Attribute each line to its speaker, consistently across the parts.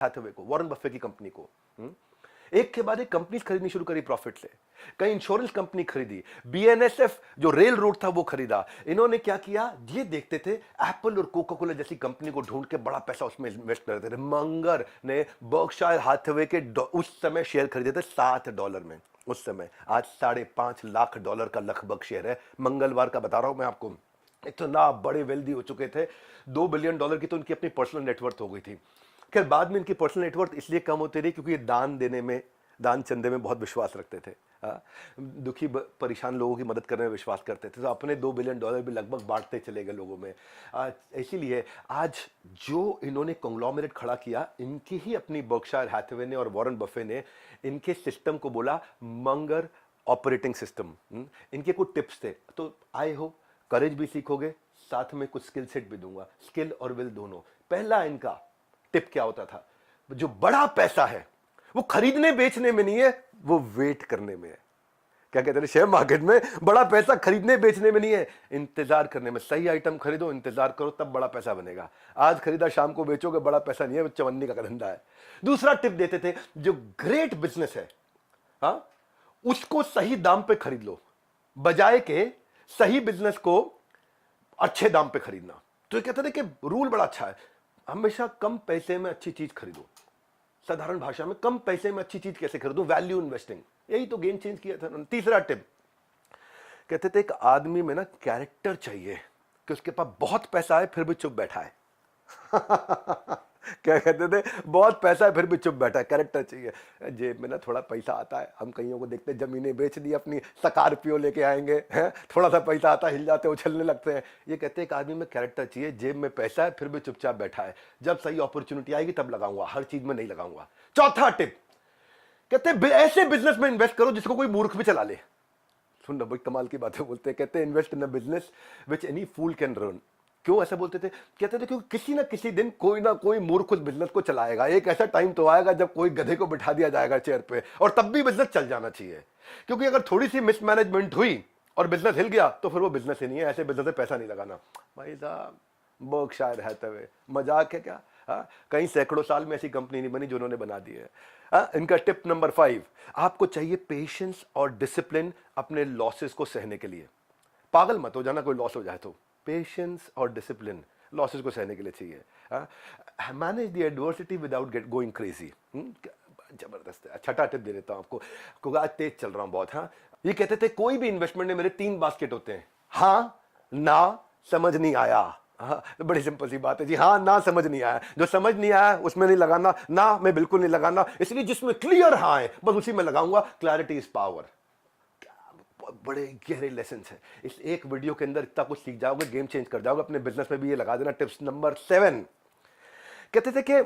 Speaker 1: Hathaway को, Warren Buffett की company को। एक के बाद एक कंपनी खरीदनी शुरू करी प्रॉफिट से। कई इंश्योरेंस कंपनी खरीदी, बीएनएसएफ जो रेल रोड था वो खरीदा। इन्होंने क्या किया, ये देखते थे एप्पल और कोका कोला जैसी कंपनी को ढूंढ के बड़ा पैसा उसमें इन्वेस्ट करते थे। मंगर ने बर्कशायर हैथवे के उस समय शेयर खरीदे थे $7 में। उस समय आज $5.5 लाख का लगभग शेयर है। मंगलवार का बता रहा हूं मैं आपको, इतना बड़े वेल्दी हो चुके थे। $2 बिलियन की तो उनकी अपनी पर्सनल नेटवर्थ हो गई थी। खैर बाद में इनकी पर्सनल नेटवर्थ इसलिए कम होती रही क्योंकि ये दान देने में, दान चंदे में बहुत विश्वास रखते थे। दुखी परेशान लोगों की मदद करने में विश्वास करते थे, तो अपने $2 बिलियन भी लगभग बांटते चले गए लोगों में। इसीलिए आज जो इन्होंने कॉन्ग्लोमरेट खड़ा किया, इनकी ही अपनी बर्कशायर हैथवे ने और वॉरेन बफे ने इनके सिस्टम को बोला मंगर ऑपरेटिंग सिस्टम। इनके कुछ टिप्स थे, तो आए हो करेज भी सीखोगे, साथ में कुछ स्किल सेट भी दूंगा, स्किल और विल दोनों। पहला इनका टिप क्या होता था, जो बड़ा पैसा है वो खरीदने बेचने में नहीं है, वो वेट करने में है। क्या कहते हैं शेयर मार्केट में, बड़ा पैसा खरीदने बेचने में नहीं है, इंतजार करने में। सही आइटम खरीदो, इंतजार करो, तब बड़ा पैसा बनेगा। आज खरीदा शाम को बेचोगे, बड़ा पैसा नहीं है, वो चवन्नी का धंधा है। दूसरा टिप देते थे, जो ग्रेट बिजनेस है उसको सही दाम पे खरीद लो, बजाय के सही बिजनेस को अच्छे दाम पे खरीदना। तो ये कहते थे कि रूल बड़ा अच्छा है, हमेशा कम पैसे में अच्छी चीज खरीदो। साधारण भाषा में कम पैसे में अच्छी चीज कैसे खरीदो, वैल्यू इन्वेस्टिंग। यही तो गेम चेंज किया था उन्होंने। तीसरा टिप कहते थे, एक आदमी में ना कैरेक्टर चाहिए कि उसके पास बहुत पैसा है फिर भी चुप बैठा है। क्या कहते थे, बहुत पैसा है फिर भी चुप बैठा है, कैरेक्टर चाहिए। जेब में ना थोड़ा पैसा आता है, हम कईयों को देखते हैं जमीनें बेच दी, अपनी स्कॉर्पियो लेके आएंगे, हैं थोड़ा सा पैसा आता है, हिल जाते हैं, उछलने लगते हैं। ये कहते हैं एक आदमी में कैरेक्टर चाहिए, जेब में पैसा है फिर भी चुपचाप बैठा है, जब सही अपॉर्चुनिटी आएगी तब लगाऊंगा, हर चीज में नहीं लगाऊंगा। चौथा टिप कहते हैं, ऐसे बिजनेस में इन्वेस्ट करो जिसको कोई मूर्ख भी चला ले। सुन, बड़ी कमाल की बातें बोलते हैं। कहते हैं, invest in a business which any fool can run. क्यों ऐसा बोलते थे, कहते थे क्योंकि किसी ना किसी दिन कोई ना कोई मूर्ख उस बिजनेस को चलाएगा। एक ऐसा टाइम तो आएगा जब कोई गधे को बिठा दिया जाएगा चेयर पे, और तब भी बिजनेस चल जाना चाहिए। क्योंकि अगर थोड़ी सी मिसमैनेजमेंट हुई और बिजनेस हिल गया तो फिर वो बिजनेस ही नहीं है। ऐसे बिजनेस में पैसा नहीं लगाना भाई साहब। बर्कशायर हैथवे मजाक है क्या? कई सैकड़ों साल में ऐसी कंपनी नहीं बनी जो उन्होंने बना दी है। इनका टिप नंबर 5, आपको चाहिए पेशेंस और डिसिप्लिन अपने लॉसेस को सहने के लिए। पागल मत हो जाना कोई लॉस हो जाए तो। पेशेंस और डिसिप्लिन लॉसेस को सहने के लिए चाहिए। Manage the adversity without going crazy. जबरदस्त है। छठा टिप दे देता हूं आपको, क्योंकि आज तेज चल रहा हूं बहुत। ये कहते थे, कोई भी इन्वेस्टमेंट में मेरे 3 बास्केट होते हैं, हाँ, ना, समझ नहीं आया। तो बड़ी सिंपल सी बात है जी, हाँ, ना, समझ नहीं आया। जो समझ नहीं आया उसमें नहीं लगाना, ना मैं बिल्कुल नहीं लगाना। इसलिए जिसमें क्लियर हाँ है बस उसी में लगाऊंगा। Clarity is power. बड़े गहरे लेसन है। इस एक वीडियो के अंदर इतना कुछ सीख जाओगे, गेम चेंज कर जाओगे। अपने बिजनेस में भी ये लगा देना। टिप्स नंबर 7 कहते थे कि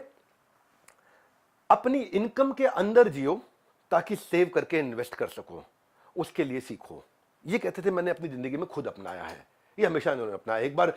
Speaker 1: अपनी इनकम के अंदर जियो ताकि सेव करके इन्वेस्ट कर सको, उसके लिए सीखो। ये कहते थे, मैंने अपनी जिंदगी में खुद अपनाया है। ये हमेशा इन्होंने अपनाया। एक बार